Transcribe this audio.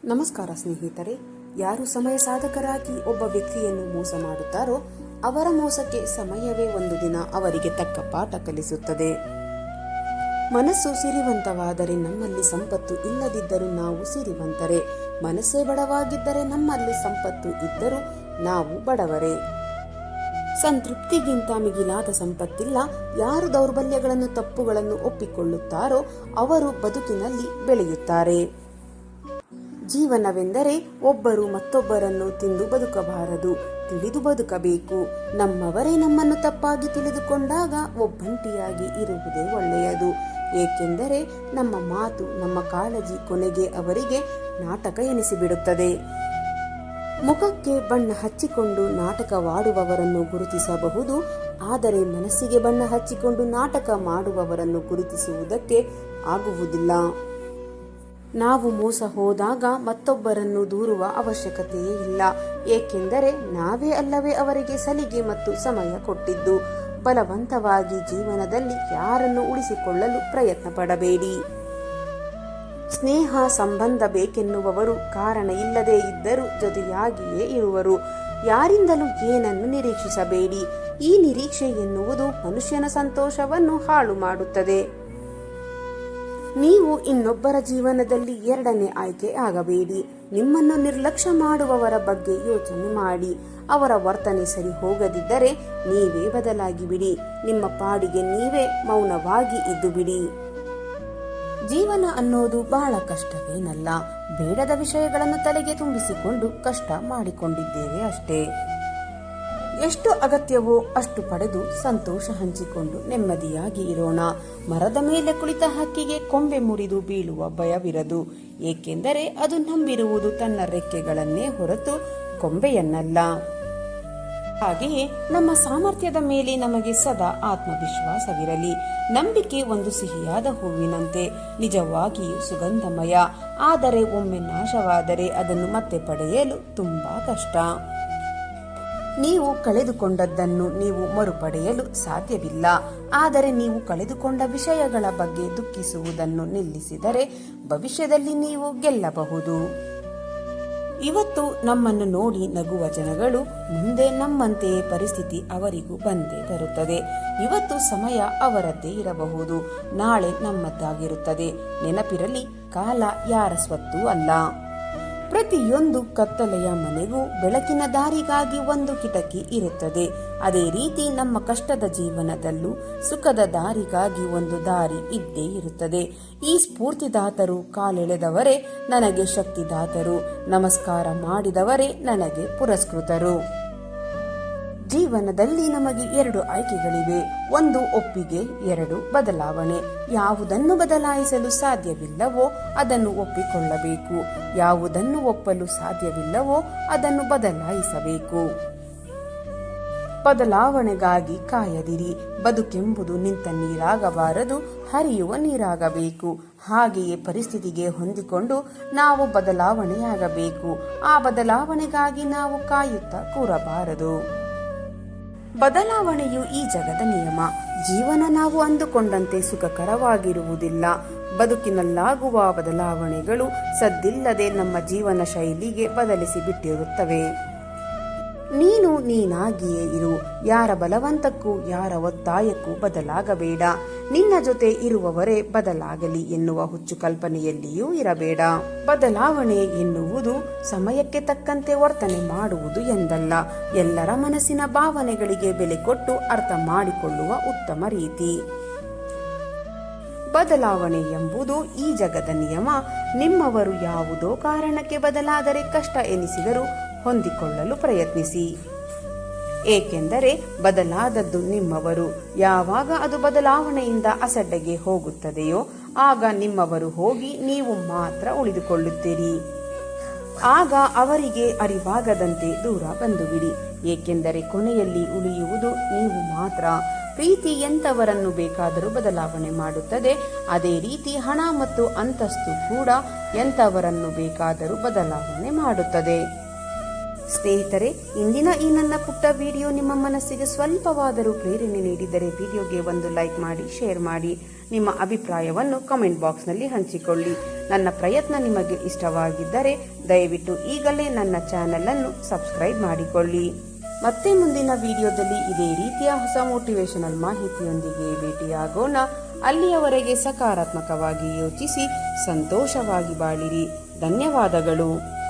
ನಮಸ್ಕಾರ ಸ್ನೇಹಿತರೆ. ಯಾರು ಸಮಯ ಸಾಧಕರಾಗಿ ಒಬ್ಬ ವ್ಯಕ್ತಿಯನ್ನು ಮೋಸ ಮಾಡುತ್ತಾರೋ ಅವರ ಮೋಸಕ್ಕೆ ಸಮಯವೇ ಒಂದು ದಿನ ಅವರಿಗೆ ತಕ್ಕ ಪಾಠ ಕಲಿಸುತ್ತದೆ. ಮನಸ್ಸು ಸಿರಿವಂತವಾದರೆ ನಮ್ಮಲ್ಲಿ ಸಂಪತ್ತು ಇಲ್ಲದಿದ್ದರೂ ನಾವು ಸಿರಿವಂತರೇ. ಮನಸ್ಸೇ ಬಡವಾಗಿದ್ದರೆ ನಮ್ಮಲ್ಲಿ ಸಂಪತ್ತು ಇದ್ದರೂ ನಾವು ಬಡವರೇ. ಸಂತೃಪ್ತಿಗಿಂತ ಮಿಗಿಲಾದ ಸಂಪತ್ತಿಲ್ಲ. ಯಾರು ದೌರ್ಬಲ್ಯಗಳನ್ನು ತಪ್ಪುಗಳನ್ನು ಒಪ್ಪಿಕೊಳ್ಳುತ್ತಾರೋ ಅವರು ಬದುಕಿನಲ್ಲಿ ಬೆಳೆಯುತ್ತಾರೆ. ಜೀವನವೆಂದರೆ ಒಬ್ಬರು ಮತ್ತೊಬ್ಬರನ್ನು ತಿಂದು ಬದುಕಬಾರದು, ತಿಳಿದು ಬದುಕಬೇಕು. ನಮ್ಮವರೇ ನಮ್ಮನ್ನು ತಪ್ಪಾಗಿ ತಿಳಿದುಕೊಂಡಾಗ ಒಬ್ಬಂಟಿಯಾಗಿ ಇರುವುದೇ ಒಳ್ಳೆಯದು. ಏಕೆಂದರೆ ನಮ್ಮ ಮಾತು, ನಮ್ಮ ಕಾಳಜಿ ಕೊನೆಗೆ ಅವರಿಗೆ ನಾಟಕ ಎನಿಸಿಬಿಡುತ್ತದೆ. ಮುಖಕ್ಕೆ ಬಣ್ಣ ಹಚ್ಚಿಕೊಂಡು ನಾಟಕವಾಡುವವರನ್ನು ಗುರುತಿಸಬಹುದು, ಆದರೆ ಮನಸ್ಸಿಗೆ ಬಣ್ಣ ಹಚ್ಚಿಕೊಂಡು ನಾಟಕ ಮಾಡುವವರನ್ನು ಗುರುತಿಸುವುದಕ್ಕೆ ಆಗುವುದಿಲ್ಲ. ನಾವು ಮೋಸ ಹೋದಾಗ ಮತ್ತೊಬ್ಬರನ್ನು ದೂರುವ ಅವಶ್ಯಕತೆಯೇ ಇಲ್ಲ. ಏಕೆಂದರೆ ನಾವೇ ಅಲ್ಲವೇ ಅವರಿಗೆ ಸಲಿಗೆ ಮತ್ತು ಸಮಯ ಕೊಟ್ಟಿದ್ದು. ಬಲವಂತವಾಗಿ ಜೀವನದಲ್ಲಿ ಯಾರನ್ನು ಉಳಿಸಿಕೊಳ್ಳಲು ಪ್ರಯತ್ನ ಪಡಬೇಡಿ. ಸ್ನೇಹ ಸಂಬಂಧ ಬೇಕೆನ್ನುವವರು ಕಾರಣ ಇಲ್ಲದೇ ಇದ್ದರೂ ಜೊತೆಯಾಗಿಯೇ ಇರುವರು. ಯಾರಿಂದಲೂ ಏನನ್ನು ನಿರೀಕ್ಷಿಸಬೇಡಿ. ಈ ನಿರೀಕ್ಷೆ ಎನ್ನುವುದು ಮನುಷ್ಯನ ಸಂತೋಷವನ್ನು ಹಾಳು ಮಾಡುತ್ತದೆ. ನೀವು ಇನ್ನೊಬ್ಬರ ಜೀವನದಲ್ಲಿ ಎರಡನೇ ಆಯ್ಕೆ ಆಗಬೇಡಿ. ನಿಮ್ಮನ್ನು ನಿರ್ಲಕ್ಷ್ಯ ಮಾಡುವವರ ಬಗ್ಗೆ ಯೋಚನೆ ಮಾಡಿ. ಅವರ ವರ್ತನೆ ಸರಿ ಹೋಗದಿದ್ದರೆ ನೀವೇ ಬದಲಾಗಿ ಬಿಡಿ. ನಿಮ್ಮ ಪಾಡಿಗೆ ನೀವೇ ಮೌನವಾಗಿ ಇದ್ದು ಬಿಡಿ. ಜೀವನ ಅನ್ನೋದು ಬಹಳ ಕಷ್ಟವೇನಲ್ಲ. ಬೇಡದ ವಿಷಯಗಳನ್ನು ತಲೆಗೆ ತುಂಬಿಸಿಕೊಂಡು ಕಷ್ಟ ಮಾಡಿಕೊಂಡಿದ್ದೇವೆ ಅಷ್ಟೇ. ಎಷ್ಟು ಅಗತ್ಯವೋ ಅಷ್ಟು ಪಡೆದು ಸಂತೋಷ ಹಂಚಿಕೊಂಡು ನೆಮ್ಮದಿಯಾಗಿ ಇರೋಣ. ಮರದ ಮೇಲೆ ಕುಳಿತ ಹಕ್ಕಿಗೆ ಕೊಂಬೆ ಮುರಿದು ಬೀಳುವ ಭಯವಿರದು. ಏಕೆಂದರೆ ಅದು ನಂಬಿರುವುದು ತನ್ನ ರೆಕ್ಕೆಗಳನ್ನೇ ಹೊರತು ಕೊಂಬೆಯನ್ನಲ್ಲ. ಹಾಗೆಯೇ ನಮ್ಮ ಸಾಮರ್ಥ್ಯದ ಮೇಲೆ ನಮಗೆ ಸದಾ ಆತ್ಮವಿಶ್ವಾಸವಿರಲಿ. ನಂಬಿಕೆ ಒಂದು ಸಿಹಿಯಾದ ಹೂವಿನಂತೆ, ನಿಜವಾಗಿಯೂ ಸುಗಂಧಮಯ. ಆದರೆ ಒಮ್ಮೆ ನಾಶವಾದರೆ ಅದನ್ನು ಮತ್ತೆ ಪಡೆಯಲು ತುಂಬಾ ಕಷ್ಟ. ನೀವು ಕಳೆದುಕೊಂಡದ್ದನ್ನು ನೀವು ಮರುಪಡೆಯಲು ಸಾಧ್ಯವಿಲ್ಲ. ಆದರೆ ನೀವು ಕಳೆದುಕೊಂಡ ವಿಷಯಗಳ ಬಗ್ಗೆ ದುಃಖಿಸುವುದನ್ನು ನಿಲ್ಲಿಸಿದರೆ ಭವಿಷ್ಯದಲ್ಲಿ ನೀವು ಗೆಲ್ಲಬಹುದು. ಇವತ್ತು ನಮ್ಮನ್ನು ನೋಡಿ ನಗುವ ಜನಗಳು ಮುಂದೆ ನಮ್ಮಂತೆಯೇ ಪರಿಸ್ಥಿತಿ ಅವರಿಗೂ ಬಂದೇ ಬರುತ್ತದೆ. ಇವತ್ತು ಸಮಯ ಅವರದ್ದೇ ಇರಬಹುದು, ನಾಳೆ ನಮ್ಮದ್ದಾಗಿರುತ್ತದೆ. ನೆನಪಿರಲಿ, ಕಾಲ ಯಾರ ಸ್ವತ್ತೂ ಅಲ್ಲ. ಪ್ರತಿಯೊಂದು ಕತ್ತಲೆಯ ಮನೆಗೂ ಬೆಳಕಿನ ದಾರಿಗಾಗಿ ಒಂದು ಕಿಟಕಿ ಇರುತ್ತದೆ. ಅದೇ ರೀತಿ ನಮ್ಮ ಕಷ್ಟದ ಜೀವನದಲ್ಲೂ ಸುಖದ ದಾರಿಗಾಗಿ ಒಂದು ದಾರಿ ಇದ್ದೇ ಇರುತ್ತದೆ. ಈ ಸ್ಫೂರ್ತಿದಾತರು ಕಾಲೆಳೆದವರೇ ನನಗೆ ಶಕ್ತಿದಾತರು, ನಮಸ್ಕಾರ ಮಾಡಿದವರೇ ನನಗೆ ಪುರಸ್ಕೃತರು. ಜೀವನದಲ್ಲಿ ನಮಗೆ ಎರಡು ಆಯ್ಕೆಗಳಿವೆ. ಒಂದು ಒಪ್ಪಿಗೆ, ಎರಡು ಬದಲಾವಣೆ. ಯಾವುದನ್ನು ಬದಲಾಯಿಸಲು ಸಾಧ್ಯವಿಲ್ಲವೋ ಅದನ್ನು ಒಪ್ಪಿಕೊಳ್ಳಬೇಕು. ಯಾವುದನ್ನು ಒಪ್ಪಲು ಸಾಧ್ಯವಿಲ್ಲವೋ ಅದನ್ನು ಬದಲಾಯಿಸಬೇಕು. ಬದಲಾವಣೆಗಾಗಿ ಕಾಯದಿರಿ. ಬದುಕೆಂಬುದು ನಿಂತ ನೀರಾಗಬಾರದು, ಹರಿಯುವ ನೀರಾಗಬೇಕು. ಹಾಗೆಯೇ ಪರಿಸ್ಥಿತಿಗೆ ಹೊಂದಿಕೊಂಡು ನಾವು ಬದಲಾವಣೆಯಾಗಬೇಕು. ಆ ಬದಲಾವಣೆಗಾಗಿ ನಾವು ಕಾಯುತ್ತಾ ಕೂರಬಾರದು. ಬದಲಾವಣೆಯು ಈ ಜಗದ ನಿಯಮ. ಜೀವನ ನಾವು ಅಂದುಕೊಂಡಂತೆ ಸುಖಕರವಾಗಿರುವುದಿಲ್ಲ. ಬದುಕಿನಲ್ಲಾಗುವ ಬದಲಾವಣೆಗಳು ಸದ್ದಿಲ್ಲದೆ ನಮ್ಮ ಜೀವನ ಶೈಲಿಗೆ ಬದಲಿಸಿ ಬಿಟ್ಟಿರುತ್ತವೆ. ನೀನು ನೀನಾಗಿಯೇ ಇರು. ಯಾರ ಬಲವಂತಕ್ಕೂ ಯಾರ ಒತ್ತಾಯಕ್ಕೂ ಬದಲಾಗಬೇಡ. ನಿನ್ನ ಜೊತೆ ಇರುವವರೇ ಬದಲಾಗಲಿ ಎನ್ನುವ ಹುಚ್ಚು ಕಲ್ಪನೆಯಲ್ಲಿಯೂ ಇರಬೇಡ. ಬದಲಾವಣೆ ಎನ್ನುವುದು ಸಮಯಕ್ಕೆ ತಕ್ಕಂತೆ ವರ್ತನೆ ಮಾಡುವುದು ಎಂದಲ್ಲ. ಎಲ್ಲರ ಮನಸ್ಸಿನ ಭಾವನೆಗಳಿಗೆ ಬೆಲೆ ಕೊಟ್ಟು ಅರ್ಥ ಮಾಡಿಕೊಳ್ಳುವ ಉತ್ತಮ ರೀತಿ. ಬದಲಾವಣೆ ಎಂಬುದು ಈ ಜಗದ ನಿಯಮ. ನಿಮ್ಮವರು ಯಾವುದೋ ಕಾರಣಕ್ಕೆ ಬದಲಾದರೆ ಕಷ್ಟ ಎನಿಸಿದರೂ ಹೊಂದಿಕೊಳ್ಳಲು ಪ್ರಯತ್ನಿಸಿ. ಏಕೆಂದರೆ ಬದಲಾದದ್ದು ನಿಮ್ಮವರು. ಯಾವಾಗ ಅದು ಬದಲಾವಣೆಯಿಂದ ಅಸಡ್ಡೆಗೆ ಹೋಗುತ್ತದೆಯೋ ಆಗ ನಿಮ್ಮವರು ಹೋಗಿ ನೀವು ಮಾತ್ರ ಉಳಿದುಕೊಳ್ಳುತ್ತೀರಿ. ಆಗ ಅವರಿಗೆ ಅರಿವಾಗದಂತೆ ದೂರ ಬಂದುಬಿಡಿ. ಏಕೆಂದರೆ ಕೊನೆಯಲ್ಲಿ ಉಳಿಯುವುದು ನೀವು ಮಾತ್ರ. ಪ್ರೀತಿ ಎಂಥವರನ್ನು ಬೇಕಾದರೂ ಬದಲಾವಣೆ ಮಾಡುತ್ತದೆ. ಅದೇ ರೀತಿ ಹಣ ಮತ್ತು ಅಂತಸ್ತು ಕೂಡ ಎಂಥವರನ್ನು ಬೇಕಾದರೂ ಬದಲಾವಣೆ ಮಾಡುತ್ತದೆ. ಸ್ನೇಹಿತರೆ, ಇಂದಿನ ಈ ನನ್ನ ಪುಟ್ಟ ವಿಡಿಯೋ ನಿಮ್ಮ ಮನಸ್ಸಿಗೆ ಸ್ವಲ್ಪವಾದರೂ ಪ್ರೇರಣೆ ನೀಡಿದರೆ ವಿಡಿಯೋಗೆ ಒಂದು ಲೈಕ್ ಮಾಡಿ, ಶೇರ್ ಮಾಡಿ. ನಿಮ್ಮ ಅಭಿಪ್ರಾಯವನ್ನು ಕಮೆಂಟ್ ಬಾಕ್ಸ್ನಲ್ಲಿ ಹಂಚಿಕೊಳ್ಳಿ. ನನ್ನ ಪ್ರಯತ್ನ ನಿಮಗೆ ಇಷ್ಟವಾಗಿದ್ದರೆ ದಯವಿಟ್ಟು ಈಗಲೇ ನನ್ನ ಚಾನೆಲ್ ಅನ್ನು ಸಬ್ಸ್ಕ್ರೈಬ್ ಮಾಡಿಕೊಳ್ಳಿ. ಮತ್ತೆ ಮುಂದಿನ ವಿಡಿಯೋದಲ್ಲಿ ಇದೇ ರೀತಿಯ ಹೊಸ ಮೋಟಿವೇಶನಲ್ ಮಾಹಿತಿಯೊಂದಿಗೆ ಭೇಟಿಯಾಗೋಣ. ಅಲ್ಲಿಯವರೆಗೆ ಸಕಾರಾತ್ಮಕವಾಗಿ ಯೋಚಿಸಿ ಸಂತೋಷವಾಗಿ ಬಾಳಿರಿ. ಧನ್ಯವಾದಗಳು.